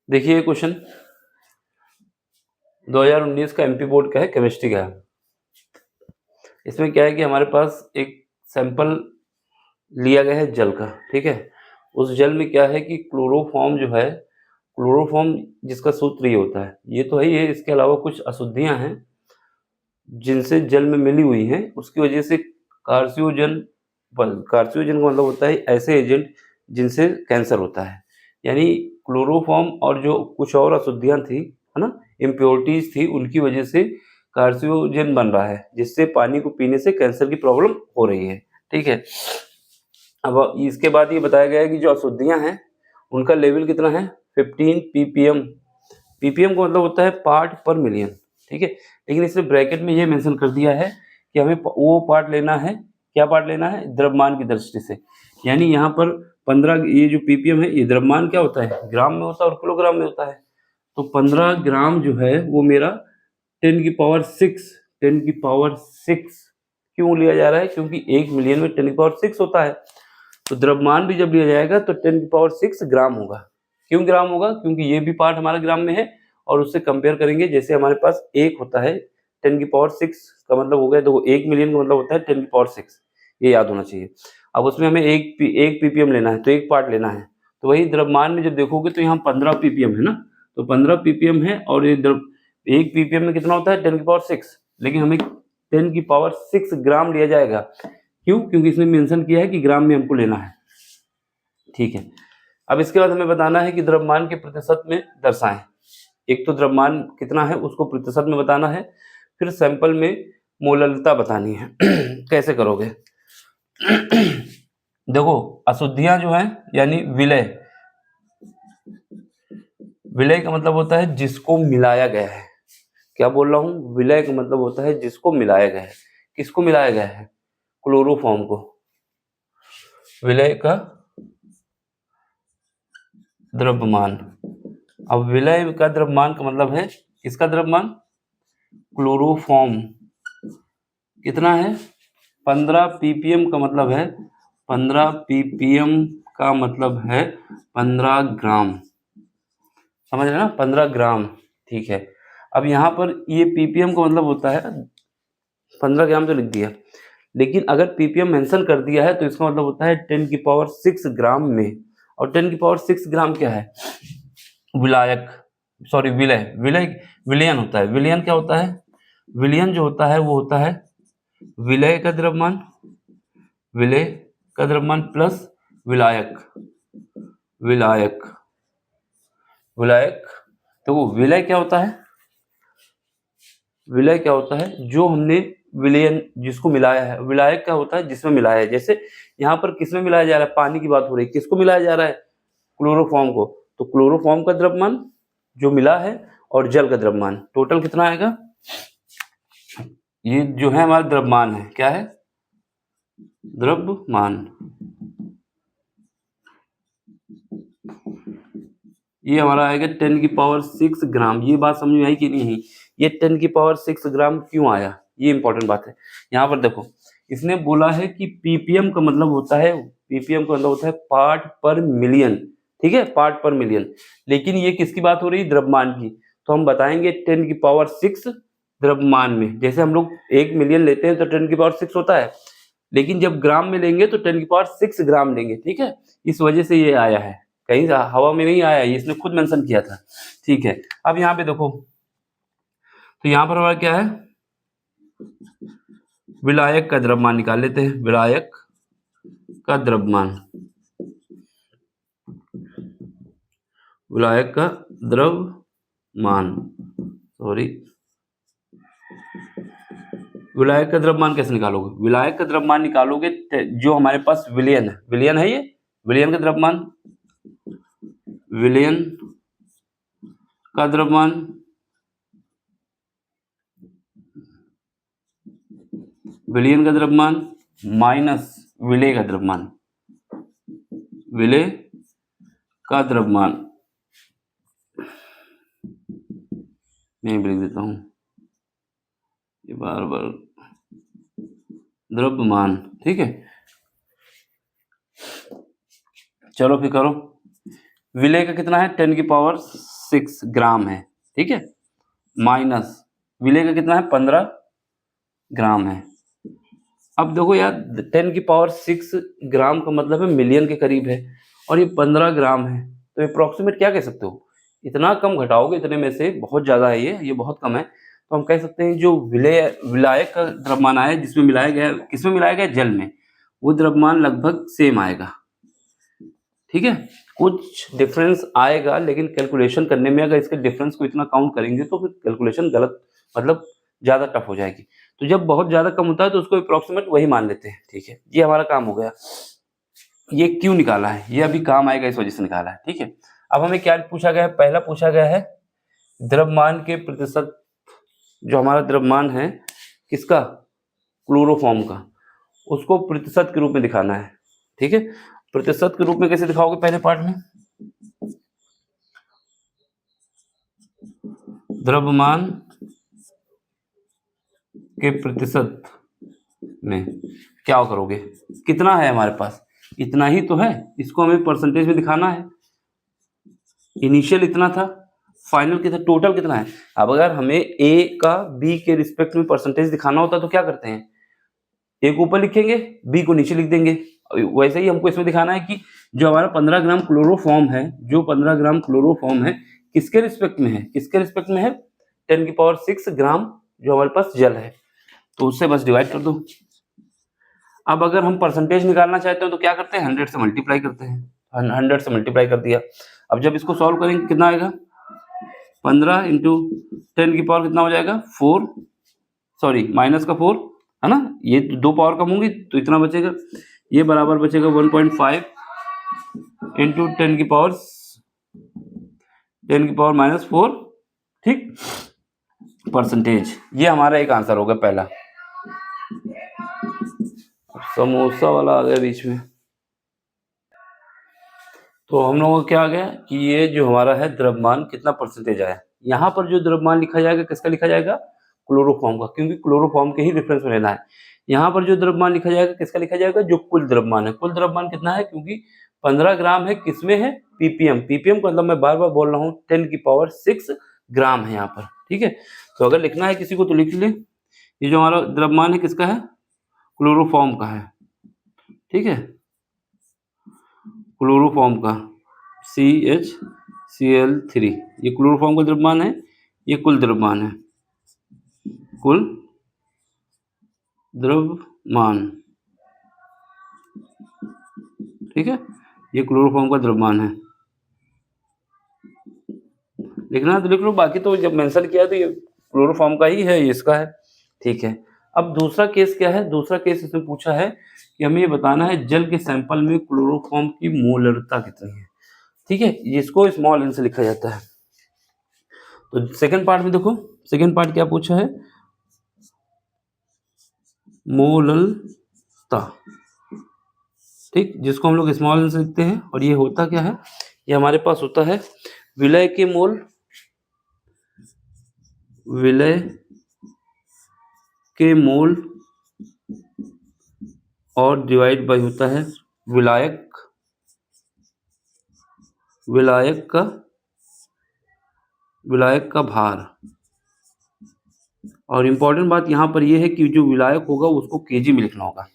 देखिए क्वेश्चन 2019 का MP board का है, केमिस्ट्री का है। इसमें क्या है कि हमारे पास एक सैंपल लिया गया है जल का, ठीक है। उस जल में क्या है कि क्लोरोफॉर्म जो है, क्लोरोफॉर्म जिसका सूत्र ये होता है, ये तो है ही है, इसके अलावा कुछ अशुद्धियां हैं जिनसे जल में मिली हुई हैं, उसकी वजह से कार्सियोजन कार्सियोजन का मतलब होता है ऐसे एजेंट जिनसे कैंसर होता है। यानी क्लोरोफॉर्म और जो कुछ और अशुद्धियां थी, है ना, इम्प्योरिटीज थी, उनकी वजह से कार्सियोजन बन रहा है, जिससे पानी को पीने से कैंसर की प्रॉब्लम हो रही है, ठीक है। अब इसके बाद ये बताया गया है कि जो अशुद्धियां हैं उनका लेवल कितना है, 15 ppm। ppm का मतलब होता है पार्ट पर मिलियन, ठीक है। लेकिन इसने ब्रैकेट में ये मेंशन कर दिया है कि हमें वो पार्ट लेना है, क्या पार्ट लेना है, द्रव्यमान की दृष्टि से। यानी यहाँ पर 15, ये जो ppm है, ये द्रव्यमान क्या होता है, ग्राम में होता है और किलोग्राम में होता है। तो 15 ग्राम जो है वो मेरा 10⁶, 10⁶ क्यों लिया जा रहा है, क्योंकि 1 मिलियन में 10⁶ होता है। तो द्रव्यमान भी जब लिया जाएगा तो 10⁶ ग्राम होगा। क्यों ग्राम होगा, क्योंकि ये भी पार्ट हमारा ग्राम में है, और उससे कंपेयर करेंगे जैसे हमारे पास 1 होता है 10⁶ का मतलब हो गया, देखो 1 मिलियन का मतलब होता है 10⁶, ये याद होना चाहिए। अब उसमें हमें एक ppm लेना है, तो एक पार्ट लेना है। तो वही द्रव्यमान में जब देखोगे तो यहाँ 15 ppm है ना, तो 15 ppm है, और ये एक ppm में कितना होता है 10⁶, लेकिन हमें 10⁶ ग्राम लिया जाएगा। क्यों, क्योंकि इसने मेंशन किया है कि ग्राम में हमको लेना है, ठीक है। अब इसके बाद हमें बताना है कि द्रव्यमान के प्रतिशत में दर्शाएं। एक तो द्रव्यमान कितना है उसको प्रतिशत में बताना है, फिर सैंपल में मोललता बतानी है। कैसे करोगे? देखो अशुद्धियां जो हैं, यानी विलय, विलय का मतलब होता है जिसको मिलाया गया है। क्या बोल रहा हूँ, विलय का मतलब होता है जिसको मिलाया गया है। किसको मिलाया गया है, क्लोरोफॉर्म को। विलय का द्रव्यमान, अब विलय का द्रव्यमान का मतलब है किसका द्रव्यमान, क्लोरोफॉर्म कितना है 15 ppm का मतलब है 15 ppm का मतलब है 15 ग्राम, समझ रहे ना, 15 ग्राम, ठीक है। अब यहाँ पर ये ppm का मतलब होता है 15 ग्राम तो लिख दिया, लेकिन अगर ppm मेंशन कर दिया है तो इसका मतलब होता है 10⁶ ग्राम में। और 10⁶ ग्राम क्या है, विलायक, सॉरी विलय, विलयन होता है। विलयन क्या होता है, विलयन जो होता है वो होता है विलय का द्रव्यमान, विलय का द्रव्यमान प्लस विलायक, विलायक, विलायक। तो वो विलय क्या होता है, विलय क्या होता है जो हमने विलयन जिसको मिलाया है। विलायक क्या होता है जिसमें मिलाया है। जैसे यहाँ पर किसमें मिलाया जा रहा है, पानी की बात हो रही है, किसको मिलाया जा रहा है, क्लोरोफॉर्म को। तो क्लोरोफॉर्म का द्रव्यमान जो मिला है और जल का द्रव्यमान टोटल कितना आएगा, ये जो है हमारा द्रव्यमान है, क्या है, द्रव्यमान। ये हमारा आएगा 10⁶ ग्राम। ये बात समझ में आई कि नहीं, ये 10⁶ ग्राम क्यों आया, ये इंपॉर्टेंट बात है। यहाँ पर देखो इसने बोला है कि ppm का मतलब होता है, ppm का मतलब होता है पार्ट पर मिलियन, ठीक है, पार्ट पर मिलियन। लेकिन ये किसकी बात हो रही है, द्रव्यमान की। तो हम बताएंगे 10⁶ द्रव्यमान में। जैसे हम लोग 1 मिलियन लेते हैं तो 10⁶ होता है, लेकिन जब ग्राम में लेंगे तो 10⁶ ग्राम लेंगे, ठीक है। इस वजह से ये आया है, कहीं हवा में नहीं आया, ये इसने खुद मेंशन किया था, ठीक है। अब यहाँ पे देखो, तो यहाँ पर हमारा क्या है, विलायक का द्रव्यमान निकाल लेते हैं। विलायक का द्रव्यमान, विलायक का द्रव्यमान, सॉरी, विलायक का द्रव्यमान कैसे निकालोगे, विलायक का द्रव्यमान निकालोगे जो हमारे पास विलयन है, विलयन है ये, विलयन का द्रव्यमान, विलयन का द्रव्यमान विलयन का द्रव्यमान माइनस विलय का द्रव्यमान, विलय का द्रव्यमान, मैं भी लिख देता हूं ये बार बार, द्रव्यमान, ठीक है। चलो फिर करो, विलय का कितना है 10⁶ 6 ग्राम है, ठीक है, माइनस विलय का कितना है 15 ग्राम है। अब देखो यार 10⁶ ग्राम का मतलब है मिलियन के करीब है और ये 15 ग्राम है, तो अप्रोक्सीमेट क्या कह सकते हो, इतना कम घटाओगे इतने में से, बहुत ज़्यादा है ये बहुत कम है, तो हम कह सकते हैं जो विलायक का द्रव्यमान आया जिसमें मिलाया गया, किसमें मिलाया गया, जल में, वो द्रव्यमान लगभग सेम आएगा, ठीक है। कुछ डिफरेंस आएगा लेकिन कैलकुलेशन करने में अगर इसके डिफरेंस को इतना काउंट करेंगे तो फिर कैलकुलेशन गलत, मतलब ज़्यादा टफ हो जाएगी। तो जब बहुत ज़्यादा कम होता है तो उसको अप्रोक्सीमेट वही मान लेते हैं, ठीक है। ये हमारा काम हो गया। ये क्यों निकाला है, ये अभी काम आएगा, इस वजह से निकाला है, ठीक है। अब हमें क्या पूछा गया है, पहला पूछा गया है द्रव्यमान के प्रतिशत, जो हमारा द्रव्यमान है किसका, क्लोरोफॉर्म का, उसको प्रतिशत के रूप में दिखाना है, ठीक है। प्रतिशत के रूप में कैसे दिखाओगे, पहले पार्ट में द्रव्यमान के प्रतिशत में क्या करोगे, कितना है हमारे पास, इतना ही तो है, इसको हमें परसेंटेज में दिखाना है। इनिशियल इतना था, फाइनल कितना, टोटल कितना है। अब अगर हमें ए का बी के रिस्पेक्ट में परसेंटेज दिखाना होता तो क्या करते हैं, ए को ऊपर लिखेंगे, बी को नीचे लिख देंगे। वैसे ही हमको इसमें दिखाना है कि जो हमारा 15 ग्राम क्लोरोफॉर्म है, जो 15 ग्राम क्लोरोफॉर्म है किसके रिस्पेक्ट में है, किसके रिस्पेक्ट में है, 10⁶ ग्राम जो हमारे पास जल है, तो उससे बस डिवाइड कर दो। अब अगर हम परसेंटेज निकालना चाहते हो तो क्या करते हैं, 100 से मल्टीप्लाई करते हैं, 100 से मल्टीप्लाई कर दिया। अब जब इसको सॉल्व करेंगे कितना आएगा, 15 इंटू 10 की पावर कितना हो जाएगा 4, सॉरी माइनस का 4 है ना, ये दो पावर कम होंगी तो इतना बचेगा, ये बराबर बचेगा 1.5 इंटू 10 की पावर -4, ठीक, परसेंटेज। ये हमारा एक आंसर होगा पहला। समोसा वाला आ गया बीच में, तो हम लोगों को क्या आ गया कि ये जो हमारा है द्रव्यमान कितना परसेंटेज आया। यहाँ पर जो द्रव्यमान लिखा जाएगा किसका लिखा जाएगा, क्लोरोफॉर्म का, क्योंकि क्लोरोफॉर्म के ही रेफरेंस में लेना है। यहाँ पर जो द्रव्यमान लिखा जाएगा किसका लिखा जाएगा, जो कुल द्रव्यमान है। कुल द्रव्यमान कितना है, क्योंकि 15 ग्राम है, किसमें है, पीपीएम। पीपीएम का मतलब मैं बार बार बोल रहा हूँ 10⁶ ग्राम है यहाँ पर, ठीक है। तो अगर लिखना है किसी को तो लिख ले, ये जो हमारा द्रव्यमान है किसका है, क्लोरोफॉर्म का है, ठीक है, क्लोरोफॉर्म का CHCl3, ये क्लोरोफॉर्म का द्रव्यमान है, ये कुल द्रव्यमान है, कुल द्रव्यमान, ठीक है, ये क्लोरोफॉर्म का द्रव्यमान है। लिखना है तो लिख लो, बाकी तो जब मेंशन किया तो ये क्लोरोफॉर्म का ही है, ये इसका है, ठीक है। अब दूसरा केस क्या है, दूसरा केस इसमें पूछा है कि हमें ये बताना है जल के सैंपल में क्लोरोफॉर्म की मोलरता कितनी है, ठीक है, जिसको स्मॉल एन से लिखा जाता है। तो सेकंड पार्ट में देखो, सेकंड पार्ट क्या पूछा है, मोलरता, ठीक, जिसको हम लोग स्मॉल एन से लिखते हैं। और ये होता क्या है, ये हमारे पास होता है विलय के मोल, विलय के मोल और डिवाइड बाय होता है विलायक, विलायक का भार। और इम्पोर्टेंट बात यहाँ पर यह है कि जो विलायक होगा उसको केजी में लिखना होगा।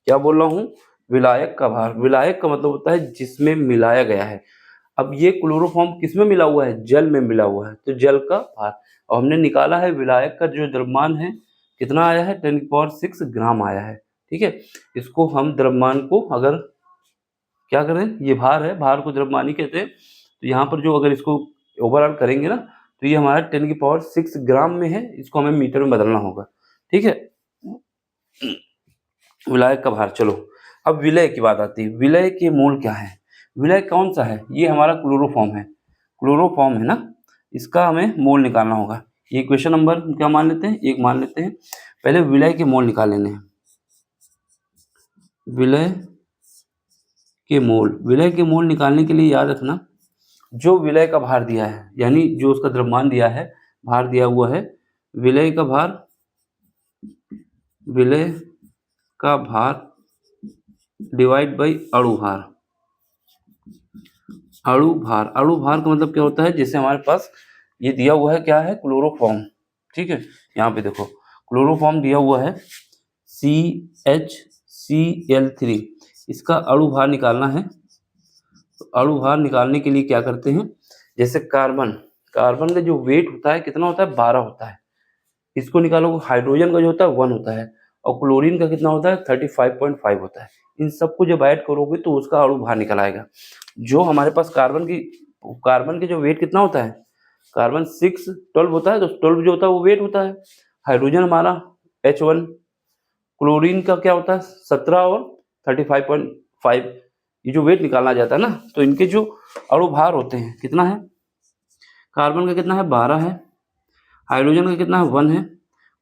क्या बोल रहा हूँ, विलायक का भार। विलायक का मतलब होता है जिसमें मिलाया गया है। अब ये क्लोरोफॉर्म किसमें मिला हुआ है, जल में मिला हुआ है, तो जल का भार। और हमने निकाला है विलायक का जो द्रव्यमान है कितना आया है, 10⁶ ग्राम आया है, ठीक है। इसको हम द्रव्यमान को अगर क्या करें, ये भार है, भार को द्रव्यमान ही कहते हैं। तो यहाँ पर जो अगर इसको ओवरऑल करेंगे ना तो ये हमारा 10⁶ ग्राम में है, इसको हमें मीटर में बदलना होगा, ठीक है। विलायक का भार। चलो अब विलय की बात आती है, विलय के मोल क्या है, विलय कौन सा है, ये हमारा क्लोरोफॉर्म है, क्लोरोफॉर्म है ना, इसका हमें मोल निकालना होगा। ये क्वेश्चन नंबर क्या मान लेते हैं, 1 मान लेते हैं। पहले विलय के मोल निकाल लेने हैं, विलय के मोल। विलय के मोल निकालने के लिए याद रखना, जो विलय का भार दिया है, यानी जो उसका द्रव्यमान दिया है, भार दिया हुआ है, विलय का भार, विलय का भार डिवाइड बाई अणु भार, अणु भार का मतलब क्या होता है, जैसे हमारे पास ये दिया हुआ है, क्या है, क्लोरोफॉर्म, ठीक है। यहाँ पे देखो क्लोरोफॉर्म दिया हुआ है CHCl3, इसका अणु भार निकालना है। तो अणु भार निकालने के लिए क्या करते हैं, जैसे कार्बन का जो वेट होता है कितना होता है, 12 होता है, इसको निकालोगे। हाइड्रोजन का जो होता है 1 होता है, और क्लोरीन का कितना होता है 35.5 होता है। इन सबको जब ऐड करोगे तो उसका अणु भार निकल आएगा। जो हमारे पास कार्बन की जो वेट कितना होता है, कार्बन 612 होता है, तो 12 जो होता है वो वेट होता है। हाइड्रोजन हमारा H1, क्लोरीन का क्या होता है 17 और 35.5, ये जो वेट निकालना जाता है ना, तो इनके जो अणु भार होते हैं कितना है, कार्बन का कितना है 12 है, हाइड्रोजन का कितना है 1 है,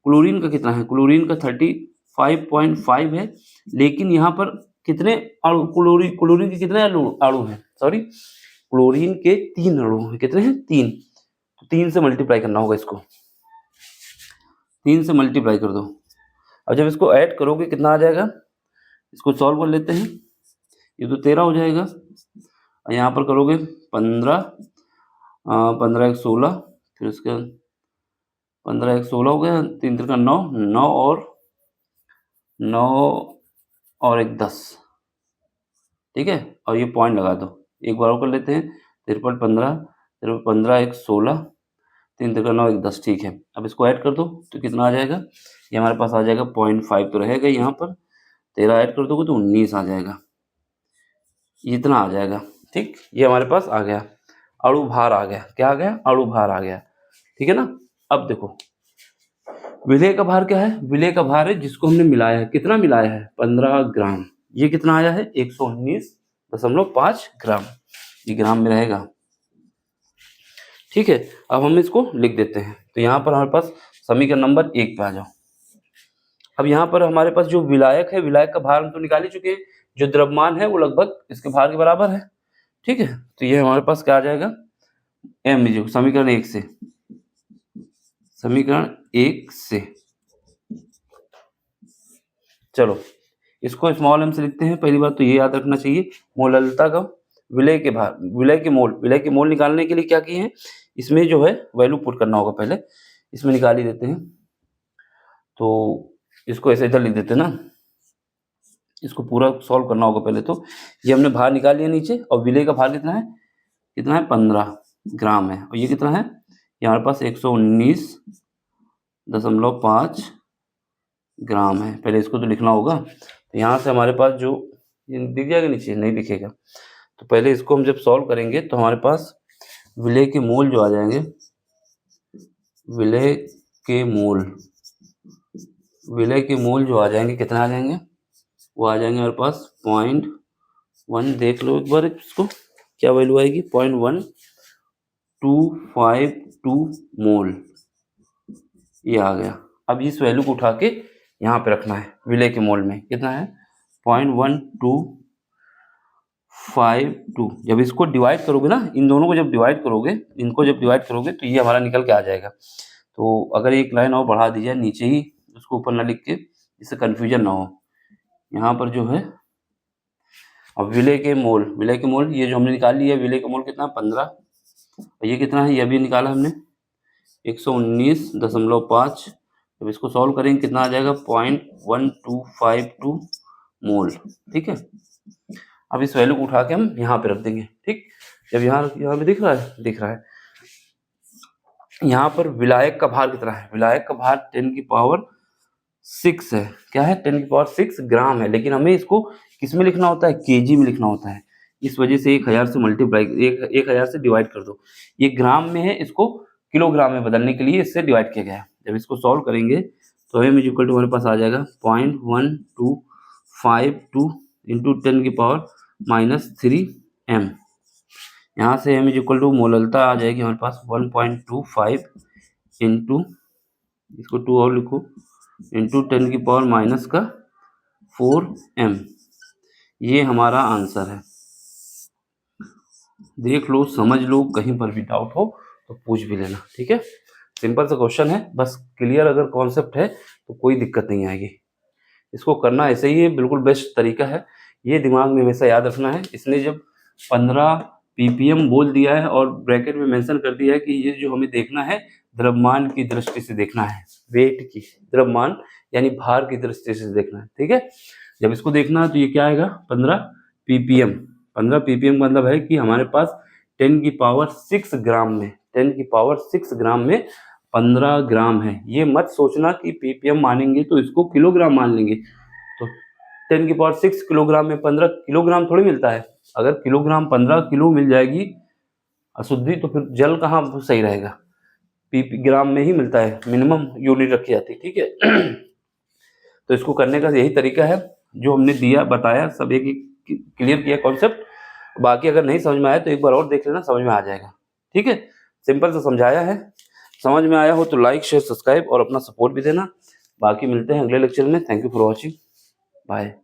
क्लोरीन का कितना है, क्लोरीन का 35.5 है। लेकिन यहाँ पर कितने अणु, क्लोरीन के कितने अणु हैं, सॉरी क्लोरीन के 3 अणु हैं। कितने हैं, 3। तो 3 से मल्टीप्लाई करना होगा, इसको 3 से मल्टीप्लाई कर दो। अब जब इसको ऐड करोगे कितना आ जाएगा, इसको सॉल्व कर लेते हैं। ये तो 13 हो जाएगा, और यहाँ पर करोगे 15, 15 1 16, फिर उसके 15 1 16 हो गया, 3 3 का 9, 9 और 1 10, ठीक है। और ये पॉइंट लगा दो, एक बार और कर लेते हैं। 53 15, 15 1 16, 3 3 का 9 1 10, ठीक है। अब इसको ऐड कर दो तो कितना आ जाएगा, ये हमारे पास आ जाएगा 0.5 तो रहेगा यहाँ पर, 13 ऐड कर दोगे तो 19 आ जाएगा, इतना आ जाएगा, ठीक। ये हमारे पास आ गया, अणु भार आ गया। क्या आ गया, अणु भार आ गया, ठीक है ना। अब देखो विलेय का भार क्या है, विलेय का भार है जिसको हमने मिलाया है, कितना मिलाया है 15 ग्राम। ये कितना आया है 119.5 ग्राम, ये ग्राम में रहेगा, ठीक है। अब हम इसको लिख देते हैं। तो यहाँ पर हमारे पास समीकरण नंबर 1 पे आ जाओ। अब यहाँ पर हमारे पास जो विलायक है, विलायक का भार हम तो निकाल ही चुके हैं, जो द्रव्यमान है वो लगभग इसके भार के बराबर है, ठीक है। तो ये हमारे पास क्या आ जाएगा, m जो समीकरण 1 से, समीकरण 1 से चलो इसको स्मॉल m से लिखते हैं। पहली बात तो ये याद रखना चाहिए, मोललता का विलय के भार, विलय के मोल निकालने के लिए क्या किए हैं, इसमें जो है वैल्यू पुट करना होगा। पहले इसमें निकाल ही देते हैं, तो इसको ऐसे इधर लिख देते हैं ना, इसको पूरा सॉल्व करना होगा पहले। तो ये हमने भार निकाल लिया नीचे, और विलय का भार कितना है 15 ग्राम है, और ये कितना है, ये हमारे पास 119.5 ग्राम है। पहले इसको तो लिखना होगा। तो यहाँ से हमारे पास जो दिख जाएगा, नीचे नहीं दिखेगा, तो पहले इसको हम जब सॉल्व करेंगे तो हमारे पास विलय के मोल जो आ जाएंगे, विलय के मोल जो आ जाएंगे, कितना आ जाएंगे, वो आ जाएंगे हमारे पास 0.1, देख लो एक बार इसको, क्या वैल्यू आएगी 0.1252 मोल, ये आ गया। अब इस वैल्यू को उठा के यहाँ पे रखना है, विलय के मोल में कितना है 0.1252। जब इसको डिवाइड करोगे ना, इन दोनों को जब डिवाइड करोगे, इनको जब डिवाइड करोगे तो ये हमारा निकल के आ जाएगा। तो अगर एक लाइन और बढ़ा दी जाए नीचे ही, उसको ऊपर ना लिख के, इससे कन्फ्यूजन ना हो, यहाँ पर जो है अब विलय के मोल ये जो हमने निकाल लिया, विलय का मोल कितना 15, और ये कितना है, ये भी निकाला हमने 119.5। जब इसको सॉल्व करेंगे कितना आ जाएगा 0.1252 मोल, ठीक है। अब इस वैल्यू को उठा के हम यहाँ पे रख देंगे, ठीक। जब यहाँ पे दिख रहा है यहाँ पर विलायक का भार कितना है, विलायक का भार 10⁶ है। क्या है 10⁶ ग्राम है, लेकिन हमें इसको किस में लिखना होता है, केजी में लिखना होता है। इस वजह से 1000 से मल्टीप्लाई 1000 से डिवाइड कर दो, ये ग्राम में है, इसको किलोग्राम में बदलने के लिए इससे डिवाइड किया गया है। जब इसको सॉल्व करेंगे तो m इक्वल टू हमारे पास आ जाएगा 0.1252 इंटू 10⁻³ m। यहाँ से m इक्वल टू मोललता आ जाएगी हमारे पास 1.25 इंटू, इसको 2 और लिखो, इंटू 10⁻⁴ m। ये हमारा आंसर है। देख लो, समझ लो, कहीं पर भी डाउट हो तो पूछ भी लेना, ठीक है। सिंपल सा क्वेश्चन है, बस क्लियर अगर कॉन्सेप्ट है तो कोई दिक्कत नहीं आएगी। इसको करना ऐसे ही है, बिल्कुल बेस्ट तरीका है, ये दिमाग में हमेशा याद रखना है। इसने जब 15 पीपीएम बोल दिया है और ब्रैकेट में मेंशन कर दिया है कि ये जो हमें देखना है द्रव्यमान की दृष्टि से देखना है, वेट की, द्रव्यमान यानी भार की दृष्टि से देखना है, ठीक है। जब इसको देखना है तो ये क्या आएगा 15 पीपीएम। 15 पीपीएम का मतलब है कि हमारे पास 10⁶ ग्राम में 10⁶ ग्राम में 15 ग्राम है। ये मत सोचना कि पीपीएम मानेंगे तो इसको किलोग्राम मान लेंगे, तो 10⁶ किलोग्राम में 15 किलोग्राम थोड़ी मिलता है। अगर किलोग्राम 15 किलो मिल जाएगी अशुद्धि तो फिर जल कहाँ सही रहेगा, पीपी ग्राम में ही मिलता है, मिनिमम यूनिट रखी जाती है, ठीक है। तो इसको करने का यही तरीका है जो हमने दिया बताया, सब एक क्लियर किया कॉन्सेप्ट। बाकी अगर नहीं समझ में आया तो एक बार और देख लेना, समझ में आ जाएगा, ठीक है। सिंपल से समझाया है, समझ में आया हो तो लाइक शेयर सब्सक्राइब और अपना सपोर्ट भी देना। बाकी मिलते हैं अगले लेक्चर में। Thank you for watching, bye.